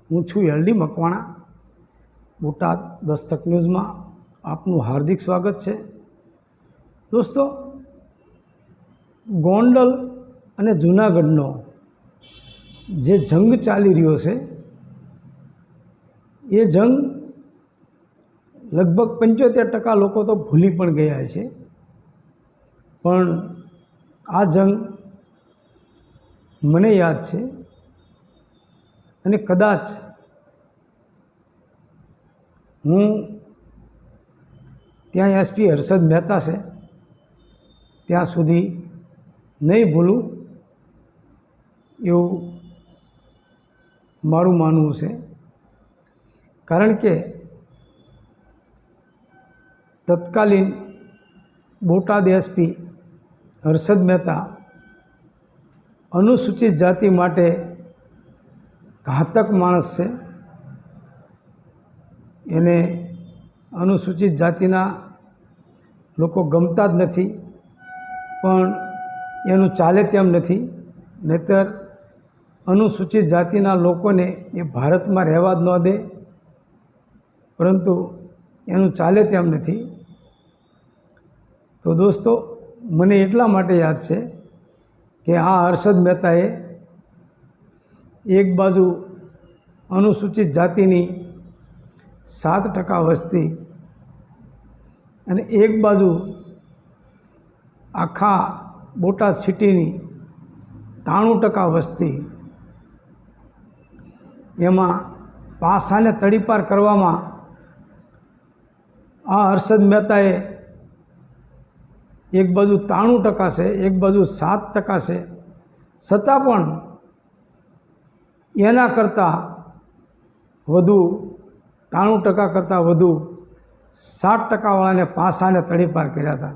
હું છું એલડી મકવાણા। બોટાદ દસ્તક ન્યૂઝમાં આપનું હાર્દિક સ્વાગત છે। દોસ્તો, ગોંડલ અને જૂનાગઢનો જે જંગ ચાલી રહ્યો છે એ જંગ લગભગ 75% લોકો તો ભૂલી પણ ગયા છે, પણ આ જંગ મને યાદ છે અને કદાચ હું ત્યાં એસપી હર્ષદ મહેતા છે ત્યાં સુધી નહીં ભૂલું એવું મારું માનવું છે। કારણ કે તત્કાલીન બોટાદ એસપી હર્ષદ મહેતા અનુસૂચિત જાતિ માટે ઘાતક માણસ છે। એને અનુસૂચિત જાતિના લોકો ગમતા જ નથી, પણ એનું ચાલે તેમ નથી। નહીંતર અનુસૂચિત જાતિના લોકોને એ ભારતમાં રહેવા જ ન દે, પરંતુ એનું ચાલે તેમ નથી। તો દોસ્તો, મને એટલા માટે યાદ છે કે આ હર્ષદ મહેતાએ એક બાજુ અનુસૂચિત જાતિની 7% વસ્તી અને એક બાજુ આખા બોટાદ સિટીની 93% વસ્તી, એમાં પાસાને તડીપાર કરવામાં આ હર્ષદ મહેતાએ એક બાજુ 93% છે, એક બાજુ 7% છે, છતાં પણ એના કરતાં વધુ 93% કરતાં વધુ 60%વાળાને પાસાને તડીપાર કર્યા હતા।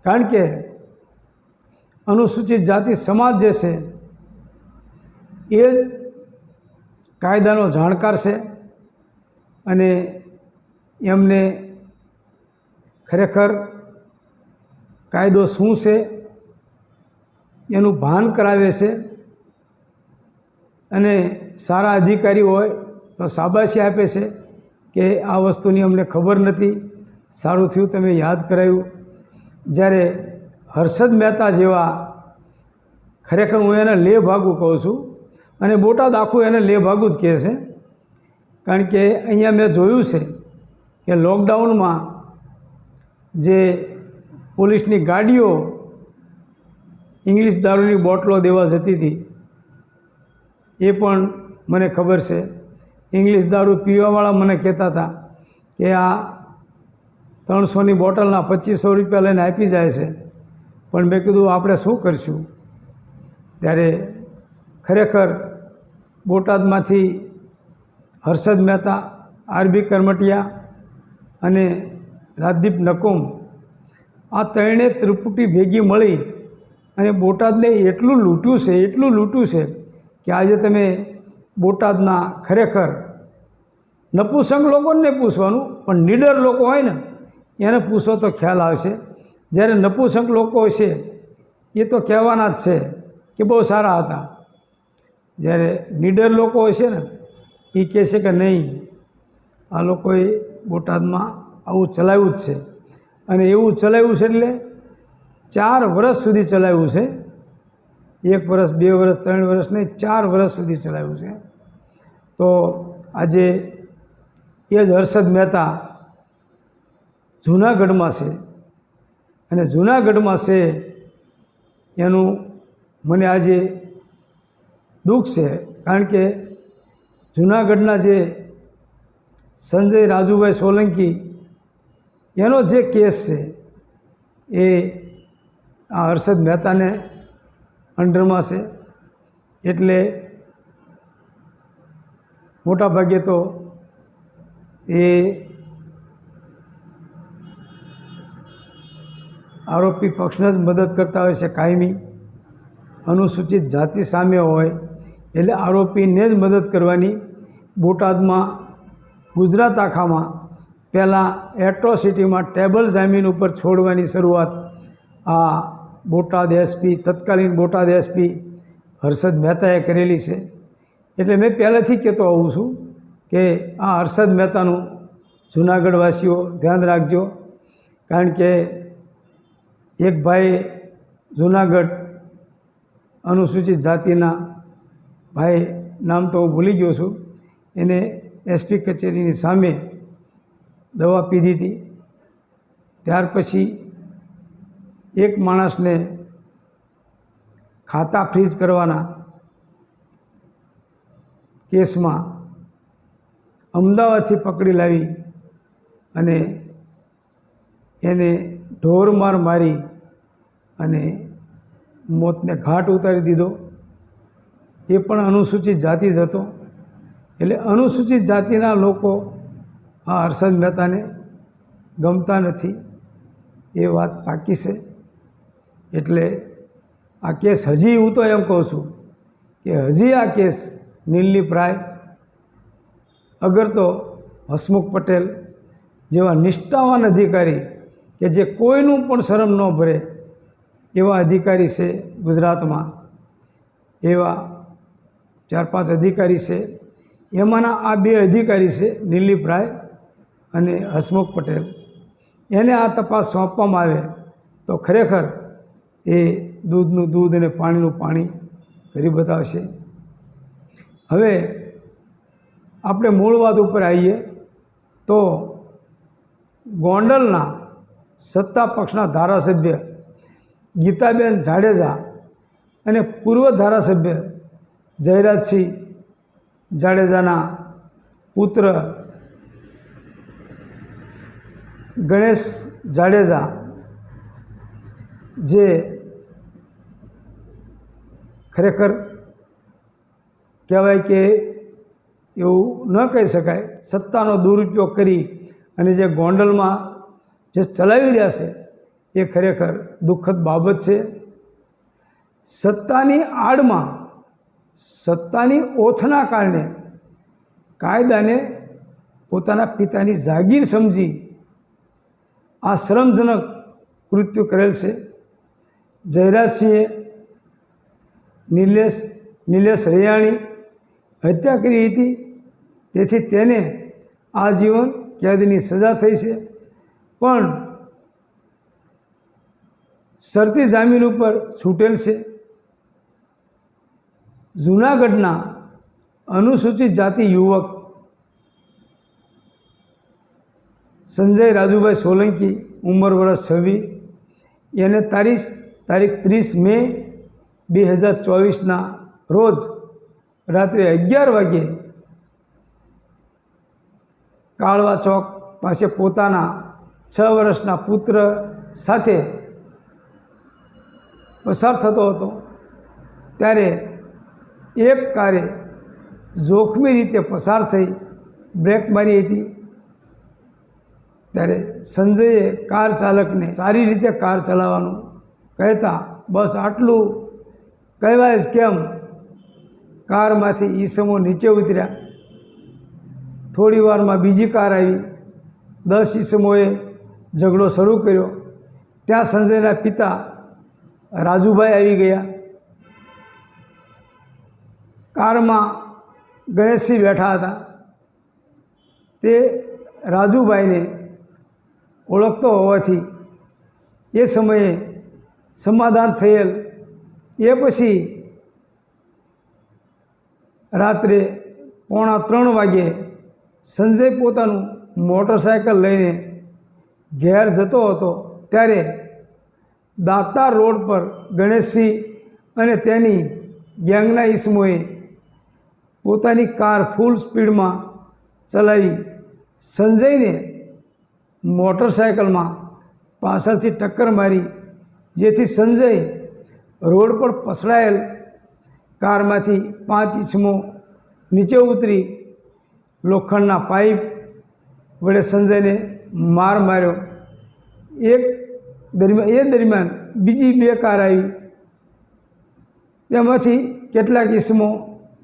કારણ કે અનુસૂચિત જાતિ સમાજ જે છે એ જ કાયદાનો જાણકાર છે અને એમને ખરેખર કાયદો શું છે એનું ભાન કરાવે છે। અને સારા અધિકારી હોય તો શાબાશી આપે છે કે આ વસ્તુની અમને ખબર નથી, સારું થયું તમે યાદ કરાવ્યું। જ્યારે હર્ષદ મહેતા જેવા, ખરેખર હું એને લે ભાગું કહું છું અને બોટાદ આખું એને લે ભાગું જ કહે છે। કારણ કે અહીંયા મેં જોયું છે કે લોકડાઉનમાં જે પોલીસની ગાડીઓ ઇંગ્લિશ દારૂની બોટલો દેવા જતી હતી, એ પણ મને ખબર છે। ઇંગ્લિશ દારૂ પીવાવાળા મને કહેતા હતા કે આ 300ની બોટલના 2500 રૂપિયા લઈને આપી જાય છે, પણ મેં કીધું આપણે શું કરશું? ત્યારે ખરેખર બોટાદમાંથી હર્ષદ મહેતા, આરબી કરમટિયા અને રાજદીપ નકુમ, આ ત્રણે ત્રિપુટી ભેગી મળી અને બોટાદને એટલું લૂંટ્યું છે કે આજે તમે બોટાદના ખરેખર નપુસંગ લોકોને નહીં પૂછવાનું, પણ નીડર લોકો હોય ને એને પૂછો તો ખ્યાલ આવશે। જ્યારે નપુસંગ લોકો છે એ તો કહેવાના જ છે કે બહુ સારા હતા, જ્યારે નીડર લોકો હોય છે ને એ કહે છે કે નહીં, આ લોકોએ બોટાદમાં આવું ચલાવ્યું જ છે અને એવું ચલાવ્યું છે એટલે 4 વર્ષ સુધી ચલાવ્યું છે। 1 વર્ષ, 2 વર્ષ, 3 વર્ષ નહીં, 4 વર્ષ સુધી ચલાવ્યું છે। તો આજે એ જ હર્ષદ મહેતા જૂનાગઢમાં છે અને જૂનાગઢમાં છે એનું મને આજે દુઃખ છે। કારણ કે જૂનાગઢના જે સંજય રાજુભાઈ સોલંકી, એનો જે કેસ છે એ આ હર્ષદ મહેતાને અંડરમાં છે, એટલે મોટાભાગે તો એ આરોપી પક્ષને જ મદદ કરતા હોય છે કાયમી। અનુસૂચિત જાતિ સામે હોય એટલે આરોપીને જ મદદ કરવાની। બોટાદમાં, ગુજરાત આખામાં પહેલાં એટ્રોસિટીમાં ટેબલ જામીન ઉપર છોડવાની શરૂઆત આ બોટાદ એસપી, તત્કાલીન બોટાદ એસપી હર્ષદ મહેતાએ કરેલી છે। એટલે મેં પહેલેથી કહેતો આવું છું કે આ હર્ષદ મહેતાનું જૂનાગઢવાસીઓ ધ્યાન રાખજો, કારણ કે એક ભાઈ જૂનાગઢ અનુસૂચિત જાતિના ભાઈ, નામ તો હું ભૂલી ગયો છું, એને એસપી કચેરીની સામે દવા પીધી હતી. ત્યાર પછી એક માણસને ખાતા ફ્રીઝ કરવાના કેસમાં અમદાવાદથી પકડી લાવી અને એને ઢોરમાર મારી અને મોતને ઘાટ ઉતારી દીધો. એ પણ અનુસૂચિત જાતિ જ હતો. એટલે અનુસૂચિત જાતિના લોકો આ હર્ષદ મહેતાને ગમતા નથી, એ વાત પાકી છે. એટલે આ કેસ હજી, હું તો એમ કહું છું કે હજી આ કેસ નીલની પ્રાય, અગર તો હસમુખ પટેલ જેવા નિષ્ઠાવાન અધિકારી કે જે કોઈનું પણ શરમ ન ભરે એવા અધિકારી છે ગુજરાતમાં, એવા 4-5 અધિકારી છે. એમાંના આ 2 અધિકારી છે, નીલની પ્રાય અને હસમુખ પટેલ. એને આ તપાસ સોંપવામાં આવે તો ખરેખર એ દૂધનું દૂધ અને પાણીનું પાણી કરી બતાવશે. હવે આપણે મૂળ વાત ઉપર આવીએ તો ગોંડલના સત્તા પક્ષના ધારાસભ્ય ગીતાબેન જાડેજા અને પૂર્વ ધારાસભ્ય જયરાજસિંહ જાડેજાના પુત્ર ગણેશ જાડેજા, જે ખરેખર કહેવાય કે એવું ન કહી શકાય, સત્તાનો દુરુપયોગ કરી અને જે ગોંડલમાં જે ચલાવી રહ્યા છે એ ખરેખર દુઃખદ બાબત છે. સત્તાની આડમાં, સત્તાની ઓથના કારણે કાયદાને પોતાના પિતાની જાગીર સમજી આ શરમજનક કૃત્ય કરેલ છે. જયરાજસિંહે નિલેશ રૈયાણી હત્યા કરી હતી, તેથી તેને આજીવન કેદની સજા થઈ છે. પણ શરતી જામીન ઉપર છૂટેલ છે. જૂનાગઢના અનુસૂચિત જાતિ યુવક સંજય રાજુભાઈ સોલંકી, ઉંમર વર્ષ 26, એને તારીખ 30 મે 2024ના રોજ રાત્રે 11 વાગ્યે કાળવા ચોક પાસે પોતાના 6 વર્ષના પુત્ર સાથે પસાર થતો હતો, ત્યારે એક કારે જોખમી રીતે પસાર થઈ બ્રેક મારી હતી. ત્યારે સંજયે કાર ચાલકને સારી રીતે કાર ચલાવવાનું કહેતા, બસ આટલું કહેવાય જ કેમ, કારમાંથી ઈસમો નીચે ઉતર્યા. થોડી વારમાં બીજી કાર આવી, 10 ઈસમોએ ઝઘડો શરૂ કર્યો. ત્યાં સંજયના પિતા રાજુભાઈ આવી ગયા. કારમાં ગણેશસિંહ બેઠા હતા. તે રાજુભાઈને ઓળખતો હોવાથી એ સમયે સમાધાન થયેલ. એ પછી રાત્રે 2:45 વાગ્યે સંજય પોતાનું મોટરસાયકલ લઈને ઘેર જતો હતો, ત્યારે દાતાર રોડ પર ગણેશસિંહ અને તેની ગેંગના ઈસમોએ પોતાની કાર ફૂલ સ્પીડમાં ચલાવી સંજયને મોટરસાયકલમાં પાછળથી ટક્કર મારી, જેથી સંજય રોડ પર પસરાયેલ કારમાંથી 5 ઈસમો નીચે ઉતરી લોખંડના પાઇપ વડે સંજયને માર માર્યો. એ દરમિયાન બીજી 2 કાર આવી, તેમાંથી કેટલાક ઈસમો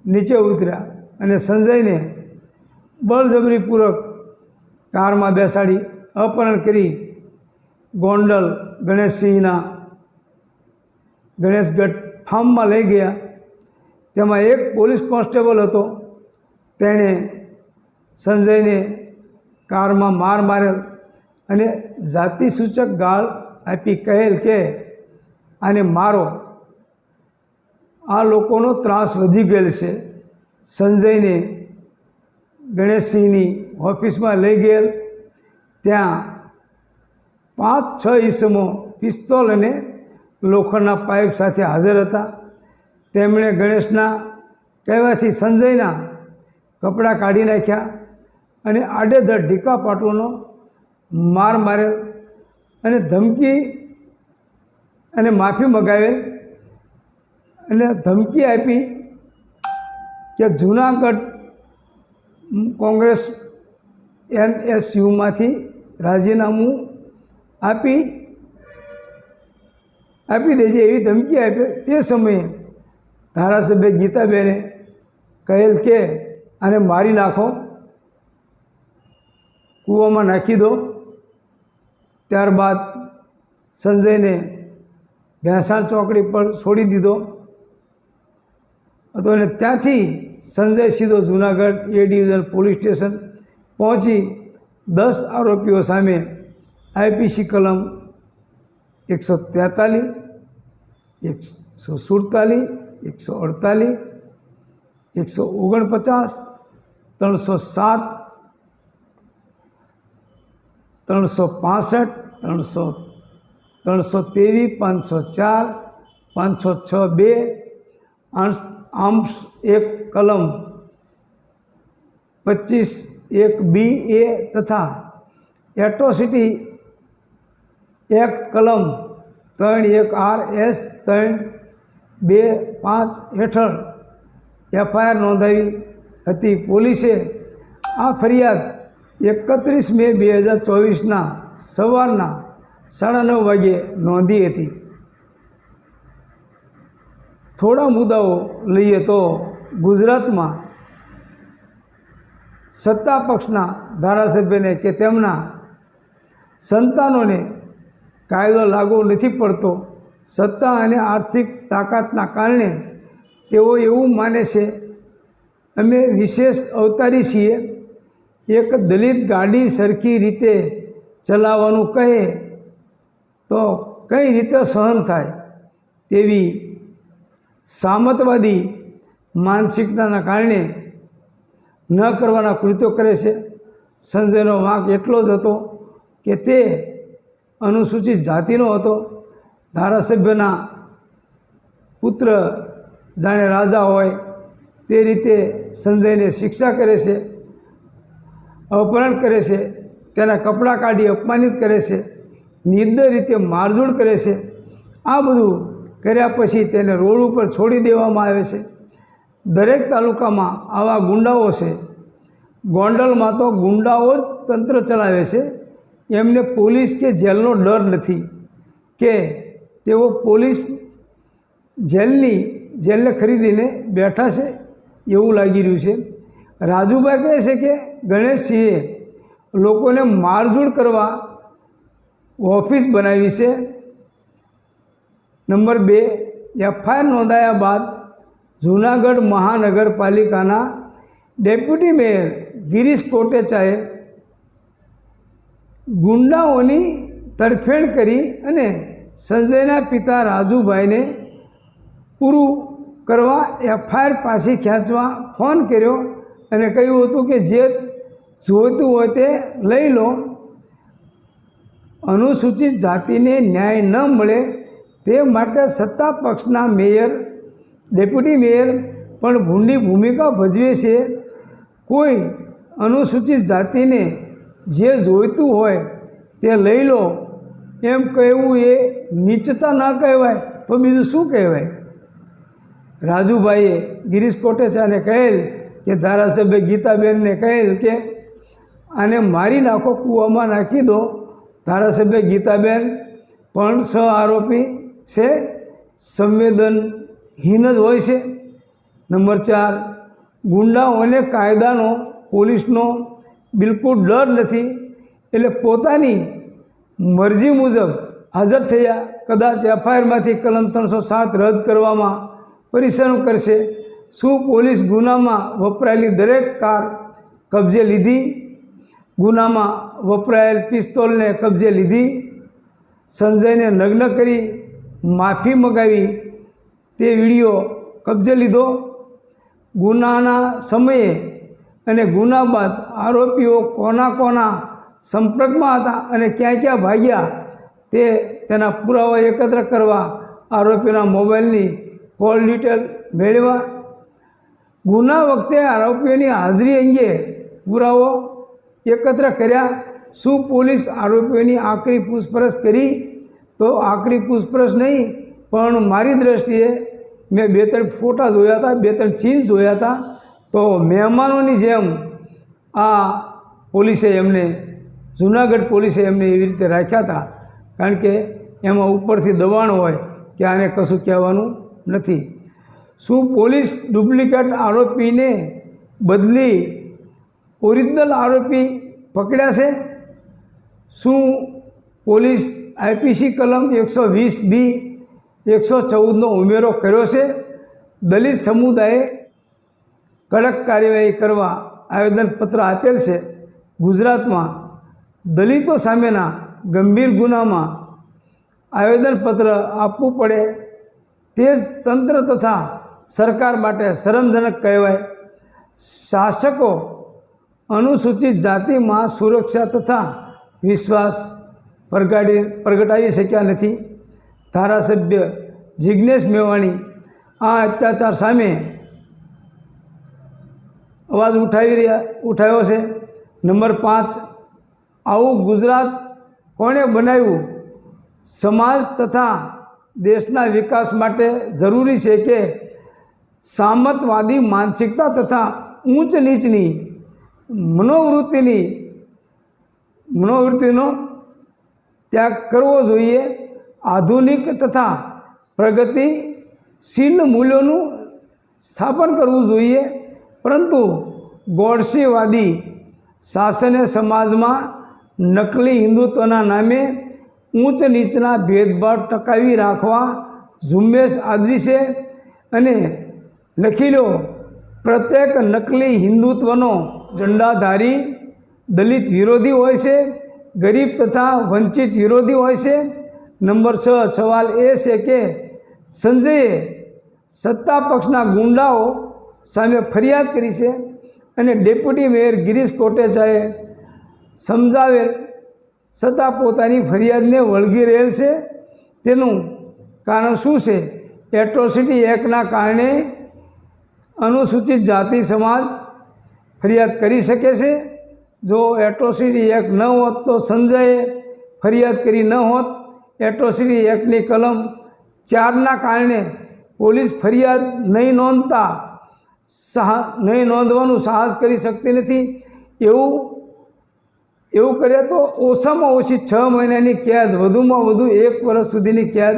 નીચે ઉતર્યા અને સંજયને બળજબરીપૂર્વક કારમાં બેસાડી અપહરણ કરી ગોંડલ ગણેશસિંહના ગણેશગઢ ફાર્મમાં લઈ ગયા. તેમાં એક પોલીસ કોન્સ્ટેબલ હતો, તેણે સંજયને કારમાં માર મારેલ અને જાતિસૂચક ગાળ આપી કહેલ કે આને મારો. આ લોકોનો ત્રાસ વધી ગયેલ છે. સંજયને ગણેશસિંહની ઓફિસમાં લઈ ગયેલ. ત્યાં 5-6 ઈસમો પિસ્તોલ અને લોખંડના પાઇપ સાથે હાજર હતા. તેમણે ગણેશના કહેવાથી સંજયના કપડાં કાઢી નાખ્યા અને આડેધડ ઢીકા પાટલોનો માર મારેલ અને ધમકી અને માફી મગાવેલ અને ધમકી આપી કે જૂનાગઢ કોંગ્રેસ NSUમાંથી રાજીનામું આપી દેજે એવી ધમકી આપે. તે સમયે ધારાસભ્ય ગીતાબેને કહેલ કે આને મારી નાખો, કૂવામાં નાખી દો. ત્યારબાદ સંજયને ભેંસાણ ચોકડી પર છોડી દીધો હતો અને ત્યાંથી સંજય સીધો Junagadh A division police station પહોંચી 10 આરોપીઓ સામે IPC કલમ 143, 147, 148, 149, 307, 365, 323, 504, 506(2) આર્મ્સ એક્ટ કલમ 25(1)(B)(A) તથા એટ્રોસિટી એક્ટ કલમ 31(R)(S) 3(2)(5) હેઠળ FIR નોંધાવી હતી. પોલીસે આ ફરિયાદ 31 મે 2024ના સવારના 9:30 વાગ્યે નોંધી હતી. થોડા મુદ્દાઓ લઈએ તો ગુજરાતમાં સત્તા પક્ષના ધારાસભ્યને કે તેમના સંતાનોને કાયદો લાગુ નથી પડતો. સત્તા અને આર્થિક તાકાતના કારણે તેઓ એવું માને છે અમે વિશેષ અવતારી છીએ. એક દલિત ગાડી સરખી રીતે ચલાવવાનું કહે તો કઈ રીતે સહન થાય તેવી સામંતવાદી માનસિકતાના કારણે ન કરવાના કૃત્યો કરે છે. સંજયનો વાંક એટલો જ હતો કે તે અનુસૂચિત જાતિનો હતો. ધારાસભ્યના પુત્ર જાણે રાજા હોય તે રીતે સંજયને શિક્ષા કરે છે, અપહરણ કરે છે, તેના કપડાં કાઢી અપમાનિત કરે છે, નિર્દય રીતે મારઝૂડ કરે છે. આ બધું કર્યા પછી તેને રોડ ઉપર છોડી દેવામાં આવે છે. દરેક તાલુકામાં આવા ગુંડાઓ છે. ગોંડલમાં તો ગુંડાઓ જ તંત્ર ચલાવે છે. એમને પોલીસ કે જેલનો ડર નથી કે તેઓ પોલીસ જેલને ખરીદીને બેઠા છે એવું લાગી રહ્યું છે. રાજુભાઈ કહે છે કે ગણેશસિંહે લોકોને મારઝૂડ કરવા ઓફિસ બનાવી છે. નંબર 2, FIR નોંધાયા બાદ જૂનાગઢ મહાનગરપાલિકાના ડેપ્યુટી મેયર ગિરીશ કોટેચાએ ગુંડાઓની તરફેણ કરી અને સંજયના પિતા રાજુભાઈને પૂરું કરવા FIR પાછી ખેંચવા ફોન કર્યો અને કહ્યું હતું કે જે જોઈતું હોય તે લઈ લો. અનુસૂચિત જાતિને ન્યાય ન મળે તે માટે સત્તા પક્ષના મેયર, ડેપ્યુટી મેયર પણ ભૂંડી ભૂમિકા ભજવે છે. કોઈ અનુસૂચિત જાતિને જે જોઈતું હોય તે લઈ લો એમ કહેવું એ નીચતા ન કહેવાય તો બીજું શું કહેવાય. રાજુભાઈએ ગિરીશ કોટેચાને કહેલ કે ધારાસભ્ય ગીતાબેનને કહેલ કે આને મારી નાખો, કૂવામાં નાખી દો. ધારાસભ્ય ગીતાબેન પણ સહ આરોપી છે, સંવેદનહીન જ હોય છે. નંબર 4, ગુંડાઓને કાયદાનો, પોલીસનો બિલકુલ ડર નથી એટલે પોતાની મરજી મુજબ હાજર થયા. કદાચ FIRમાંથી કલમ 307 રદ કરવામાં પરિશ્રમ કરશે શું પોલીસ ગુનામાં વપરાયેલી દરેક કાર કબજે લીધી? ગુનામાં વપરાયેલ પિસ્તોલને કબજે લીધી? સંજયને નગ્ન કરી માફી મગાવી તે વિડીયો કબજે લીધો? ગુનાના સમયે અને ગુના બાદ આરોપીઓ કોના સંપર્કમાં હતા અને ક્યાં ક્યાં ભાગ્યા તેના પુરાવા એકત્ર કરવા આરોપીના મોબાઈલની કોલ ડિટેલ મેળવ્યા? ગુના વખતે આરોપીઓની હાજરી અંગે પુરાવો એકત્ર કર્યા? શું પોલીસ આરોપીઓની આકરી પૂછપરછ કરી? તો આકરી પૂછપરછ નહીં, પણ મારી દ્રષ્ટિએ મેં 2-3 ફોટા જોયા હતા, 2-3 સીન જોયા હતા. તો મહેમાનોની જેમ આ પોલીસે એમને, જૂનાગઢ પોલીસે એમને એવી રીતે રાખ્યા હતા, કારણ કે એમાં ઉપરથી દબાણ હોય કે આને કશું કહેવાનું નથી. શું પોલીસ ડુપ્લિકેટ આરોપીને બદલી ઓરિજિનલ આરોપી પકડ્યા છે? શું પોલીસ આઈપીસી કલમ 120B 114નો ઉમેરો કર્યો છે? દલિત સમુદાયે કડક કાર્યવાહી કરવા આવેદનપત્ર આપેલ છે. ગુજરાતમાં દલિતો સામેના ગંભીર ગુનામાં આવેદનપત્ર આપવું પડે તે જ તંત્ર તથા સરકાર માટે શરમજનક કહેવાય. શાસકો અનુસૂચિત જાતિમાં સુરક્ષા તથા વિશ્વાસ પ્રગટાવી શક્યા નથી. ધારાસભ્ય જિજ્ઞેશ મેવાણી આ અત્યાચાર સામે અવાજ ઉઠાવ્યો છે. નંબર 5, આવું ગુજરાત કોણે બનાવ્યું? સમાજ તથા દેશના વિકાસ માટે જરૂરી છે કે સામંતવાદી માનસિકતા તથા ઊંચ નીચની મનોવૃત્તિનો ત્યાગ કરવો જોઈએ. આધુનિક તથા પ્રગતિશીલ મૂલ્યોનું સ્થાપન કરવું જોઈએ. પરંતુ ગોડસેવાદી શાસને સમાજમાં નકલી હિન્દુત્વના નામે ઊંચ નીચના ભેદભાવ ટકાવી રાખવા ઝુંબેશ આદરી છે. અને લખી લો, પ્રત્યેક નકલી હિન્દુત્વનો ઝંડાધારી દલિત વિરોધી હોય છે, ગરીબ તથા વંચિત વિરોધી હોય છે. નંબર 6, સવાલ એ છે કે સંજયે સત્તા પક્ષના ગુંડાઓ સામે ફરિયાદ કરી છે અને ડેપ્યુટી મેયર ગિરીશ કોટેચાએ સમજાવેલ છતાં પોતાની ફરિયાદને વળગી રહેલ છે. તેનું કારણ શું છે? એટ્રોસિટી એક્ટના કારણે અનુસૂચિત જાતિ સમાજ ફરિયાદ કરી શકે છે. જો એટ્રોસિટી એક્ટ ન હોત તો સંજયે ફરિયાદ કરી ન હોત. એટ્રોસિટી એક્ટની કલમ 4ના કારણે પોલીસ ફરિયાદ નહીં નોંધવાનું સાહસ કરી શકતી નથી. એવું કરે તો ઓછામાં ઓછી 6 મહિનાની કેદ, વધુમાં વધુ 1 વર્ષ સુધીની કેદ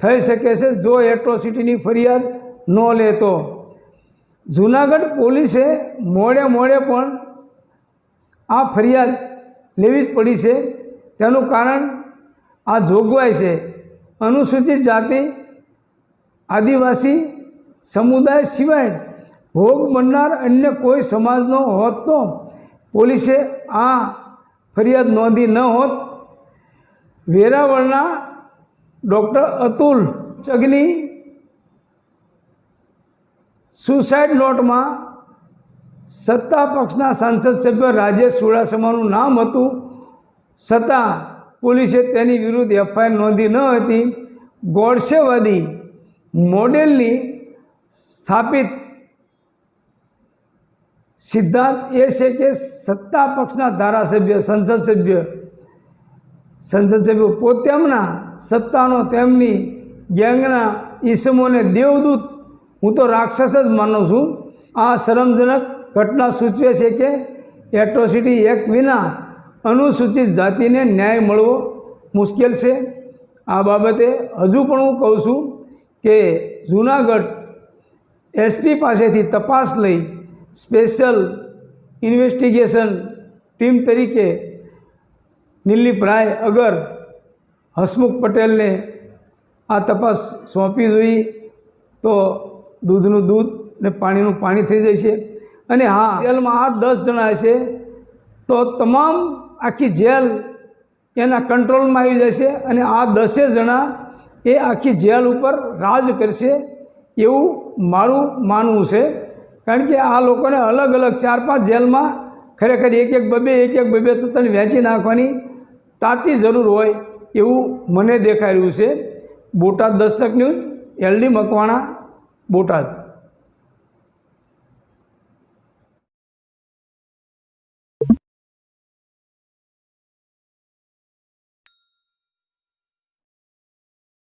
થઈ શકે છે જો એટ્રોસિટીની ફરિયાદ ન લે તો. જૂનાગઢ પોલીસે મોડે પણ આ ફરિયાદ લેવી જ પડી છે. તેનું કારણ આ જોગવાઈ છે. અનુસૂચિત જાતિ આદિવાસી સમુદાય સિવાય ભોગ બનનાર અન્ય કોઈ સમાજનો હોત તો પોલીસે આ ફરિયાદ નોંધી ન હોત. વેરાવળના ડૉક્ટર અતુલ ચગની સુસાઇડ નોટમાં સત્તા પક્ષના સાંસદ સભ્ય રાજેશ ચુડાસમાનું નામ હતું, છતાં પોલીસે તેની વિરુદ્ધ એફઆઈઆર નોંધી ન હતી. ગોડસેવાદી મોડેલની સ્થાપિત સિદ્ધાંત એ છે કે સત્તા પક્ષના ધારાસભ્ય સંસદ સભ્યો પોતાના સત્તાનો તેમની ગેંગના ઈસમોને દેવદૂત, હું તો રાક્ષસ જ માનું છું. આ શરમજનક ઘટના સૂચવે છે કે એટ્રોસિટી એક્ટ વિના અનુસૂચિત જાતિને ન્યાય મળવો મુશ્કેલ છે. આ બાબતે હજુ પણ હું કહું છું કે જૂનાગઢ એસપી પાસેથી તપાસ લઈ સ્પેશિયલ ઇન્વેસ્ટિગેશન ટીમ તરીકે નિલીપ રાય અગર હસમુખ પટેલને આ તપાસ સોંપી જોઈએ તો દૂધનું દૂધ ને પાણીનું પાણી થઈ જાય છે। અને હા, જેલમાં આ 10 જણા છે તો તમામ આખી જેલ એના કંટ્રોલમાં આવી જશે અને આ 10 જણા એ આખી જેલ ઉપર રાજ કરશે એવું મારું માનવું છે। કારણ કે આ લોકોને અલગ અલગ 4-5 જેલમાં ખરેખર એક બે ત્રણ વહેંચી નાખવાની તાતી જરૂર હોય એવું મને દેખાઈ રહ્યું છે। Botad Dastak news, LD Makwana, Botad.